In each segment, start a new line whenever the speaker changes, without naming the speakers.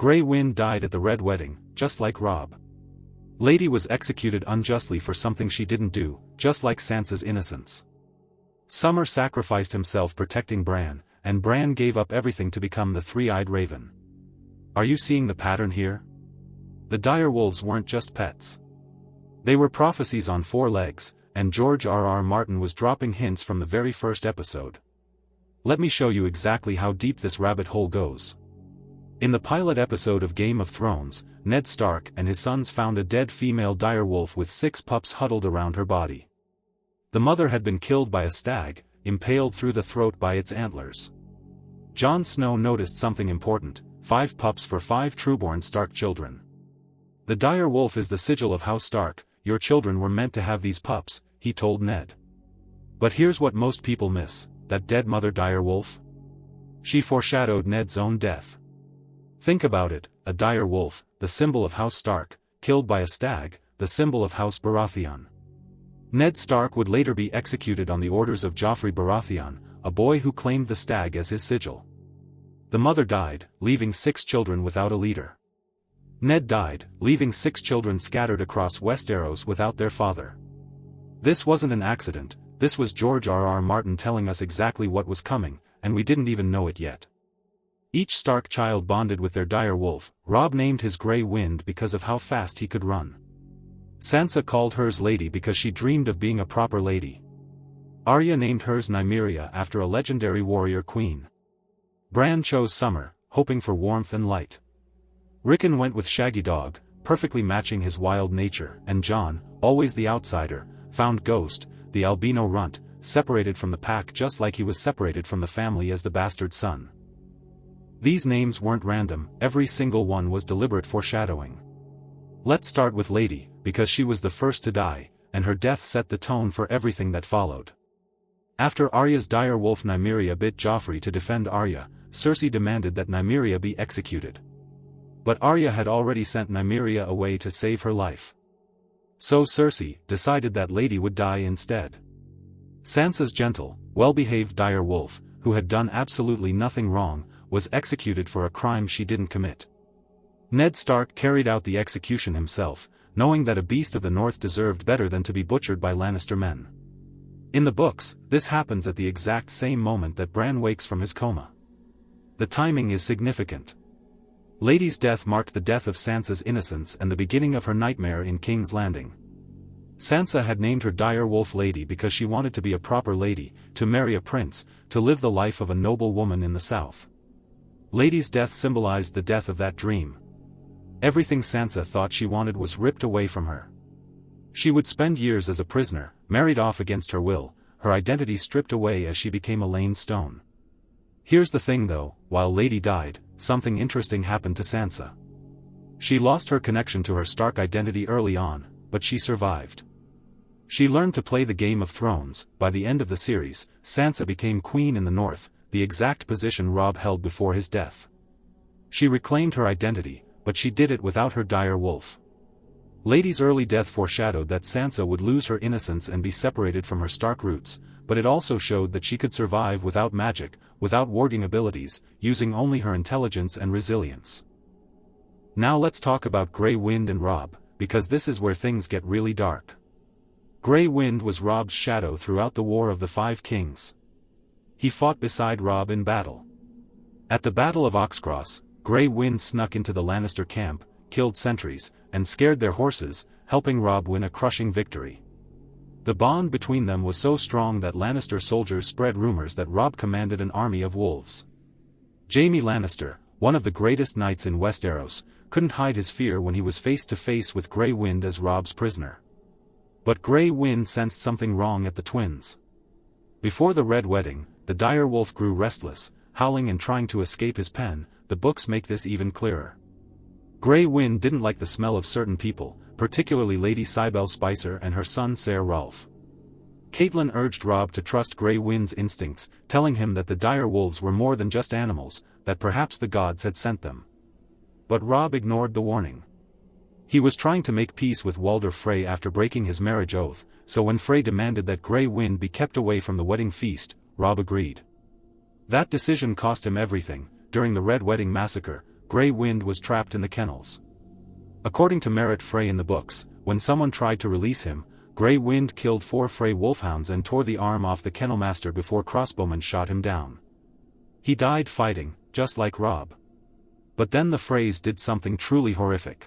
Grey Wind died at the Red Wedding, just like Robb. Lady was executed unjustly for something she didn't do, just like Sansa's Innocence. Summer sacrificed himself protecting Bran, and Bran gave up everything to become the three-eyed raven. Are you seeing the pattern here? The Direwolves weren't just pets. They were prophecies on four legs, and George R.R. Martin was dropping hints from the very first episode. Let me show you exactly how deep this rabbit hole goes. In the pilot episode of Game of Thrones, Ned Stark and his sons found a dead female direwolf with 6 pups huddled around her body. The mother had been killed by a stag, impaled through the throat by its antlers. Jon Snow noticed something important: 5 pups for 5 trueborn Stark children. The direwolf is the sigil of House Stark. Your children were meant to have these pups, he told Ned. But here's what most people miss: that dead mother direwolf? She foreshadowed Ned's own death. Think about it, a direwolf, the symbol of House Stark, killed by a stag, the symbol of House Baratheon. Ned Stark would later be executed on the orders of Joffrey Baratheon, a boy who claimed the stag as his sigil. The mother died, leaving 6 children without a leader. Ned died, leaving 6 children scattered across Westeros without their father. This wasn't an accident, this was George R.R. Martin telling us exactly what was coming, and we didn't even know it yet. Each Stark child bonded with their direwolf. Robb named his Grey Wind because of how fast he could run. Sansa called hers Lady because she dreamed of being a proper lady. Arya named hers Nymeria after a legendary warrior queen. Bran chose Summer, hoping for warmth and light. Rickon went with Shaggydog, perfectly matching his wild nature, and Jon, always the outsider, found Ghost, the albino runt, separated from the pack just like he was separated from the family as the bastard son. These names weren't random, every single one was deliberate foreshadowing. Let's start with Lady, because she was the first to die, and her death set the tone for everything that followed. After Arya's direwolf Nymeria bit Joffrey to defend Arya, Cersei demanded that Nymeria be executed. But Arya had already sent Nymeria away to save her life. So Cersei decided that Lady would die instead. Sansa's gentle, well-behaved direwolf, who had done absolutely nothing wrong, was executed for a crime she didn't commit. Ned Stark carried out the execution himself, knowing that a beast of the North deserved better than to be butchered by Lannister men. In the books, this happens at the exact same moment that Bran wakes from his coma. The timing is significant. Lady's death marked the death of Sansa's Innocence and the beginning of her nightmare in King's Landing. Sansa had named her direwolf Lady because she wanted to be a proper lady, to marry a prince, to live the life of a noble woman in the South. Lady's death symbolized the death of that dream. Everything Sansa thought she wanted was ripped away from her. She would spend years as a prisoner, married off against her will, her identity stripped away as she became a Lane Stone. Here's the thing though, while Lady died, something interesting happened to Sansa. She lost her connection to her Stark identity early on, but she survived. She learned to play the Game of Thrones. By the end of the series, Sansa became queen in the North, the exact position Robb held before his death. She reclaimed her identity, but she did it without her direwolf. Lady's early death foreshadowed that Sansa would lose her innocence and be separated from her Stark roots, but it also showed that she could survive without magic, without warding abilities, using only her intelligence and resilience. Now let's talk about Grey Wind and Robb, because this is where things get really dark. Grey Wind was Robb's shadow throughout the War of the Five Kings. He fought beside Robb in battle. At the Battle of Oxcross, Grey Wind snuck into the Lannister camp, killed sentries, and scared their horses, helping Robb win a crushing victory. The bond between them was so strong that Lannister soldiers spread rumors that Robb commanded an army of wolves. Jaime Lannister, one of the greatest knights in Westeros, couldn't hide his fear when he was face to face with Grey Wind as Robb's prisoner. But Grey Wind sensed something wrong at the twins. Before the Red Wedding, the direwolf grew restless, howling and trying to escape his pen. The books make this even clearer. Grey Wind didn't like the smell of certain people, particularly Lady Cybele Spicer and her son Ser Rolf. Catelyn urged Robb to trust Grey Wind's instincts, telling him that the direwolves were more than just animals, that perhaps the gods had sent them. But Robb ignored the warning. He was trying to make peace with Walder Frey after breaking his marriage oath, so when Frey demanded that Grey Wind be kept away from the wedding feast, Robb agreed. That decision cost him everything. During the Red Wedding massacre, Grey Wind was trapped in the kennels. According to Merritt Frey in the books, when someone tried to release him, Grey Wind killed 4 Frey wolfhounds and tore the arm off the kennel master before crossbowmen shot him down. He died fighting, just like Robb. But then the Freys did something truly horrific.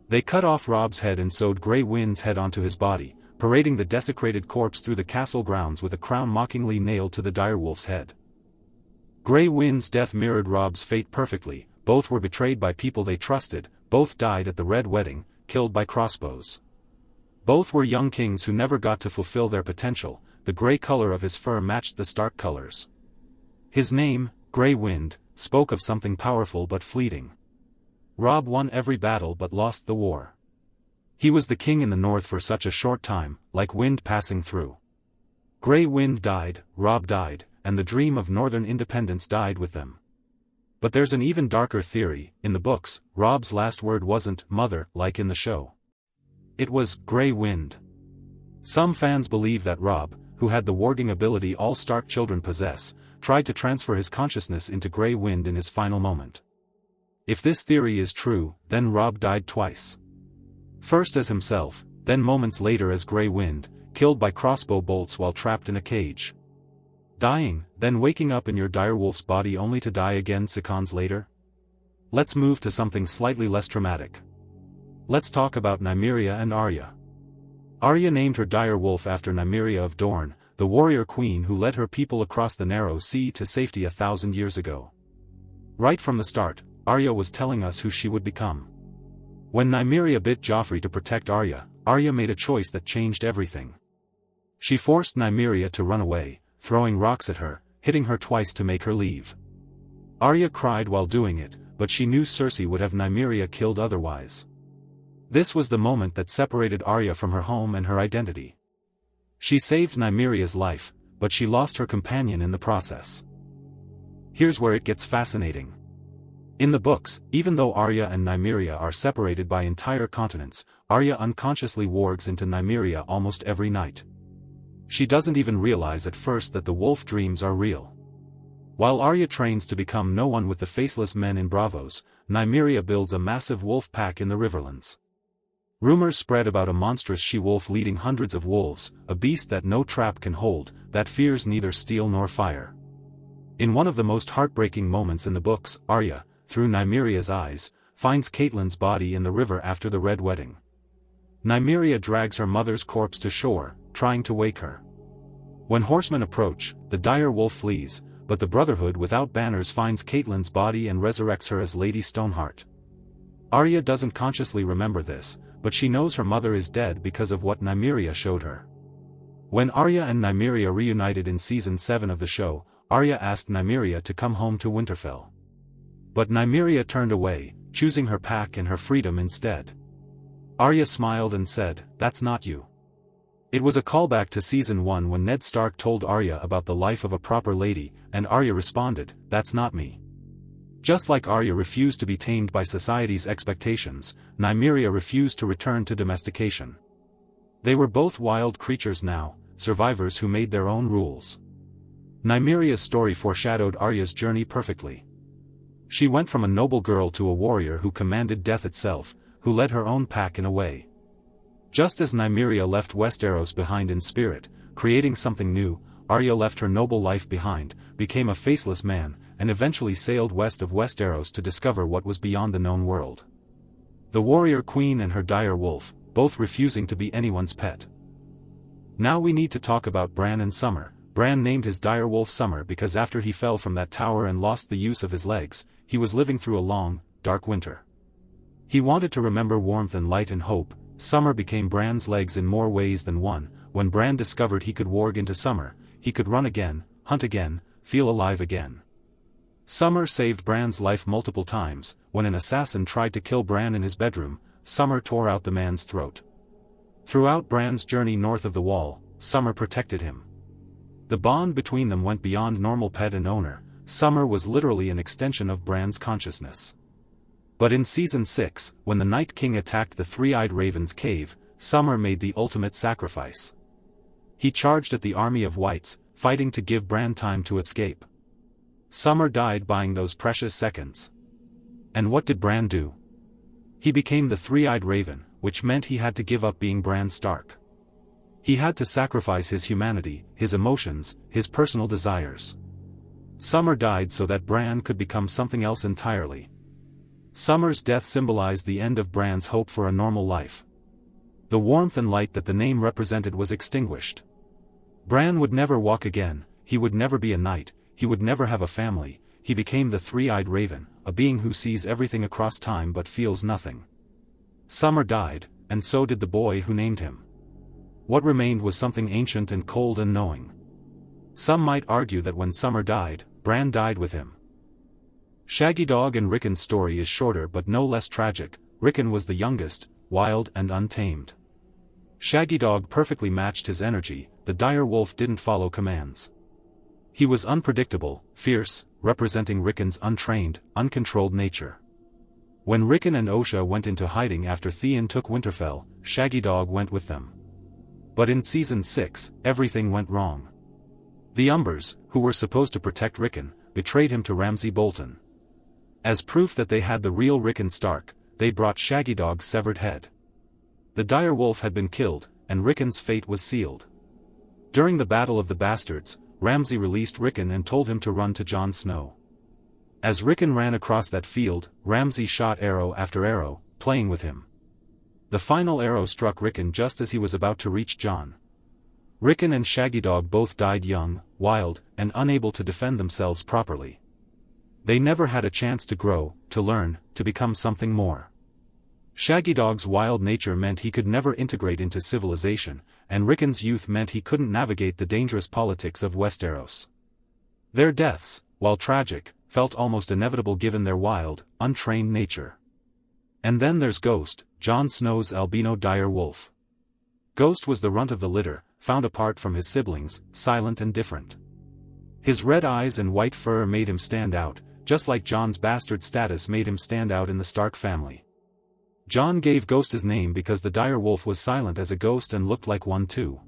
They cut off Robb's head and sewed Grey Wind's head onto his body, parading the desecrated corpse through the castle grounds with a crown mockingly nailed to the direwolf's head. Grey Wind's death mirrored Robb's fate perfectly. Both were betrayed by people they trusted, both died at the Red Wedding, killed by crossbows. Both were young kings who never got to fulfill their potential. The grey color of his fur matched the Stark colors. His name, Grey Wind, spoke of something powerful but fleeting. Robb won every battle but lost the war. He was the king in the north for such a short time, like wind passing through. Grey Wind died, Robb died, and the dream of northern independence died with them. But there's an even darker theory. In the books, Robb's last word wasn't "mother" like in the show. It was "Grey Wind." Some fans believe that Robb, who had the warging ability all Stark children possess, tried to transfer his consciousness into Grey Wind in his final moment. If this theory is true, then Robb died twice. First as himself, then moments later as Grey Wind, killed by crossbow bolts while trapped in a cage. Dying, then waking up in your direwolf's body only to die again seconds later? Let's move to something slightly less traumatic. Let's talk about Nymeria and Arya. Arya named her direwolf after Nymeria of Dorne, the warrior queen who led her people across the narrow sea to safety 1,000 years ago. Right from the start, Arya was telling us who she would become. When Nymeria bit Joffrey to protect Arya, Arya made a choice that changed everything. She forced Nymeria to run away, throwing rocks at her, hitting her twice to make her leave. Arya cried while doing it, but she knew Cersei would have Nymeria killed otherwise. This was the moment that separated Arya from her home and her identity. She saved Nymeria's life, but she lost her companion in the process. Here's where it gets fascinating. In the books, even though Arya and Nymeria are separated by entire continents, Arya unconsciously wargs into Nymeria almost every night. She doesn't even realize at first that the wolf dreams are real. While Arya trains to become no one with the faceless men in Bravos, Nymeria builds a massive wolf pack in the Riverlands. Rumors spread about a monstrous she-wolf leading hundreds of wolves, a beast that no trap can hold, that fears neither steel nor fire. In one of the most heartbreaking moments in the books, Arya, through Nymeria's eyes, finds Catelyn's body in the river after the Red Wedding. Nymeria drags her mother's corpse to shore, trying to wake her. When horsemen approach, the dire wolf flees, but the Brotherhood without banners finds Catelyn's body and resurrects her as Lady Stoneheart. Arya doesn't consciously remember this, but she knows her mother is dead because of what Nymeria showed her. When Arya and Nymeria reunited in Season 7 of the show, Arya asked Nymeria to come home to Winterfell. But Nymeria turned away, choosing her pack and her freedom instead. Arya smiled and said, "That's not you." It was a callback to Season 1 when Ned Stark told Arya about the life of a proper lady, and Arya responded, "That's not me." Just like Arya refused to be tamed by society's expectations, Nymeria refused to return to domestication. They were both wild creatures now, survivors who made their own rules. Nymeria's story foreshadowed Arya's journey perfectly. She went from a noble girl to a warrior who commanded death itself, who led her own pack in a way. Just as Nymeria left Westeros behind in spirit, creating something new, Arya left her noble life behind, became a faceless man, and eventually sailed west of Westeros to discover what was beyond the known world. The warrior queen and her dire wolf, both refusing to be anyone's pet. Now we need to talk about Bran and Summer. Bran named his dire wolf Summer because after he fell from that tower and lost the use of his legs, he was living through a long, dark winter. He wanted to remember warmth and light and hope. Summer became Bran's legs in more ways than one. When Bran discovered he could warg into Summer, he could run again, hunt again, feel alive again. Summer saved Bran's life multiple times. When an assassin tried to kill Bran in his bedroom, Summer tore out the man's throat. Throughout Bran's journey north of the Wall, Summer protected him. The bond between them went beyond normal pet and owner. Summer was literally an extension of Bran's consciousness. But in Season 6, when the Night King attacked the Three-Eyed Raven's cave, Summer made the ultimate sacrifice. He charged at the army of whites, fighting to give Bran time to escape. Summer died buying those precious seconds. And what did Bran do? He became the three-eyed raven, which meant he had to give up being Bran Stark. He had to sacrifice his humanity, his emotions, his personal desires. Summer died so that Bran could become something else entirely. Summer's death symbolized the end of Bran's hope for a normal life. The warmth and light that the name represented was extinguished. Bran would never walk again, he would never be a knight, he would never have a family. He became the three-eyed raven, a being who sees everything across time but feels nothing. Summer died, and so did the boy who named him. What remained was something ancient and cold and knowing. Some might argue that when Summer died, Bran died with him. Shaggydog and Rickon's story is shorter but no less tragic. Rickon was the youngest, wild and untamed. Shaggydog perfectly matched his energy. The Direwolf didn't follow commands. He was unpredictable, fierce, representing Rickon's untrained, uncontrolled nature. When Rickon and Osha went into hiding after Theon took Winterfell, Shaggydog went with them. But in Season 6, everything went wrong. The Umbers, who were supposed to protect Rickon, betrayed him to Ramsay Bolton. As proof that they had the real Rickon Stark, they brought Shaggydog's severed head. The Direwolf had been killed, and Rickon's fate was sealed. During the Battle of the Bastards, Ramsay released Rickon and told him to run to Jon Snow. As Rickon ran across that field, Ramsay shot arrow after arrow, playing with him. The final arrow struck Rickon just as he was about to reach Jon. Rickon and Shaggydog both died young, wild, and unable to defend themselves properly. They never had a chance to grow, to learn, to become something more. Shaggydog's wild nature meant he could never integrate into civilization, and Rickon's youth meant he couldn't navigate the dangerous politics of Westeros. Their deaths, while tragic, felt almost inevitable given their wild, untrained nature. And then there's Ghost, Jon Snow's albino direwolf. Ghost was the runt of the litter, found apart from his siblings, silent and different. His red eyes and white fur made him stand out, just like Jon's bastard status made him stand out in the Stark family. Jon gave Ghost his name because the direwolf was silent as a ghost and looked like one too.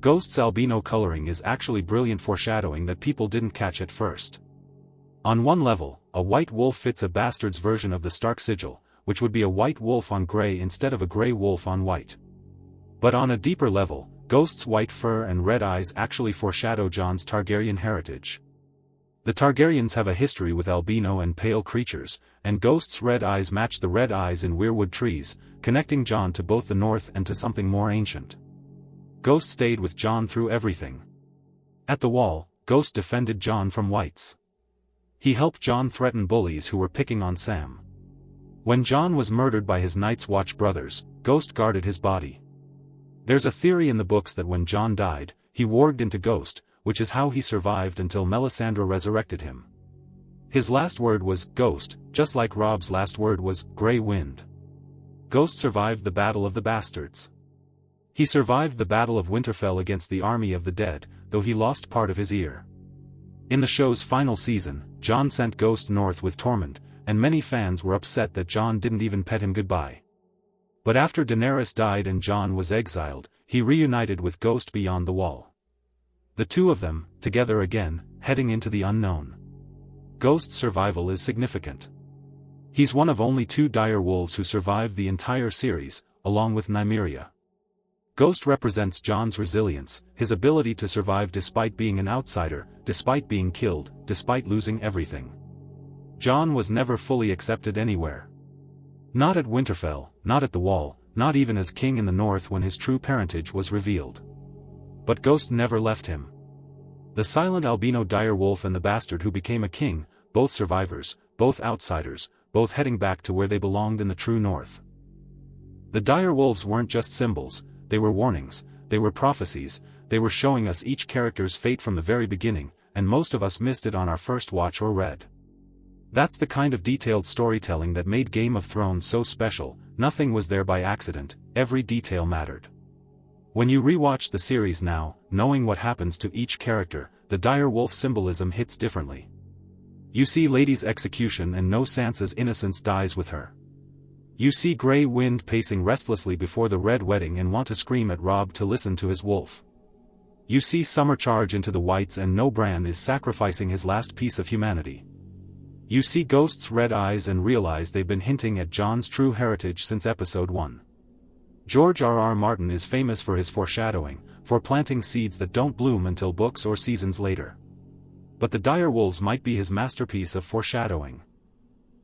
Ghost's albino coloring is actually brilliant foreshadowing that people didn't catch at first. On one level, a white wolf fits a bastard's version of the Stark sigil, which would be a white wolf on grey instead of a grey wolf on white. But on a deeper level, Ghost's white fur and red eyes actually foreshadow Jon's Targaryen heritage. The Targaryens have a history with albino and pale creatures, and Ghost's red eyes match the red eyes in weirwood trees, connecting Jon to both the north and to something more ancient. Ghost stayed with Jon through everything. At the Wall, Ghost defended Jon from whites. He helped Jon threaten bullies who were picking on Sam. When Jon was murdered by his Night's Watch brothers, Ghost guarded his body. There's a theory in the books that when Jon died, he warged into Ghost, which is how he survived until Melisandre resurrected him. His last word was, Ghost, just like Robb's last word was, Grey Wind. Ghost survived the Battle of the Bastards. He survived the Battle of Winterfell against the army of the dead, though he lost part of his ear. In the show's final season, Jon sent Ghost north with Tormund, and many fans were upset that Jon didn't even pet him goodbye. But after Daenerys died and Jon was exiled, he reunited with Ghost beyond the Wall. The two of them, together again, heading into the unknown. Ghost's survival is significant. He's one of only 2 direwolves who survived the entire series, along with Nymeria. Ghost represents Jon's resilience, his ability to survive despite being an outsider, despite being killed, despite losing everything. Jon was never fully accepted anywhere. Not at Winterfell, not at the Wall, not even as king in the north when his true parentage was revealed. But Ghost never left him. The silent albino direwolf and the bastard who became a king, both survivors, both outsiders, both heading back to where they belonged in the true north. The direwolves weren't just symbols, they were warnings, they were prophecies, they were showing us each character's fate from the very beginning, and most of us missed it on our first watch or read. That's the kind of detailed storytelling that made Game of Thrones so special. Nothing was there by accident, every detail mattered. When you rewatch the series now, knowing what happens to each character, the direwolf symbolism hits differently. You see Lady's execution and know Sansa's innocence dies with her. You see Grey Wind pacing restlessly before the Red Wedding and want to scream at Robb to listen to his wolf. You see Summer charge into the Whites and know Bran is sacrificing his last piece of humanity. You see Ghost's red eyes and realize they've been hinting at Jon's true heritage since episode 1. George R.R. Martin is famous for his foreshadowing, for planting seeds that don't bloom until books or seasons later. But the Direwolves might be his masterpiece of foreshadowing.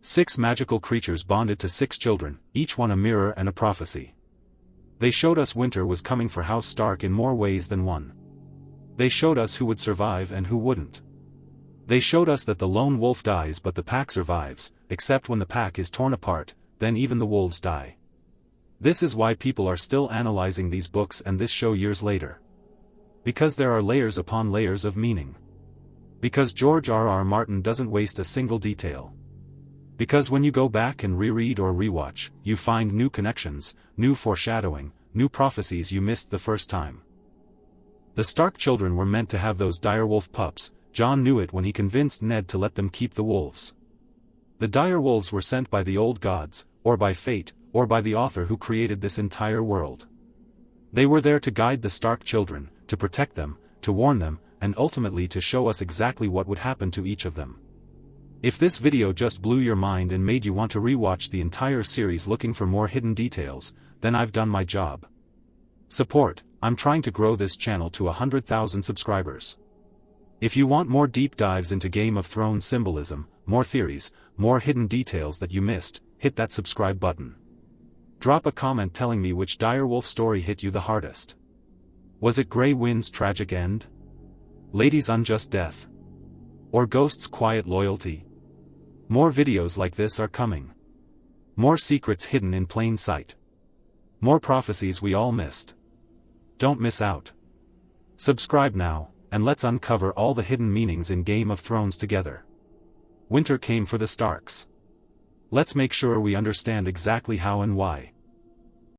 6 magical creatures bonded to 6 children, each one a mirror and a prophecy. They showed us winter was coming for House Stark in more ways than one. They showed us who would survive and who wouldn't. They showed us that the lone wolf dies but the pack survives, except when the pack is torn apart, then even the wolves die. This is why people are still analyzing these books and this show years later. Because there are layers upon layers of meaning. Because George R.R. Martin doesn't waste a single detail. Because when you go back and reread or rewatch, you find new connections, new foreshadowing, new prophecies you missed the first time. The Stark children were meant to have those direwolf pups. Jon knew it when he convinced Ned to let them keep the wolves. The direwolves were sent by the old gods, or by fate, or by the author who created this entire world. They were there to guide the Stark children, to protect them, to warn them, and ultimately to show us exactly what would happen to each of them. If this video just blew your mind and made you want to rewatch the entire series looking for more hidden details, then I've done my job. Support. I'm trying to grow this channel to 100,000 subscribers. If you want more deep dives into Game of Thrones symbolism, more theories, more hidden details that you missed, hit that subscribe button. Drop a comment telling me which direwolf story hit you the hardest. Was it Grey Wind's tragic end? Lady's unjust death? Or Ghost's quiet loyalty? More videos like this are coming. More secrets hidden in plain sight. More prophecies we all missed. Don't miss out. Subscribe now, and let's uncover all the hidden meanings in Game of Thrones together. Winter came for the Starks. Let's make sure we understand exactly how and why.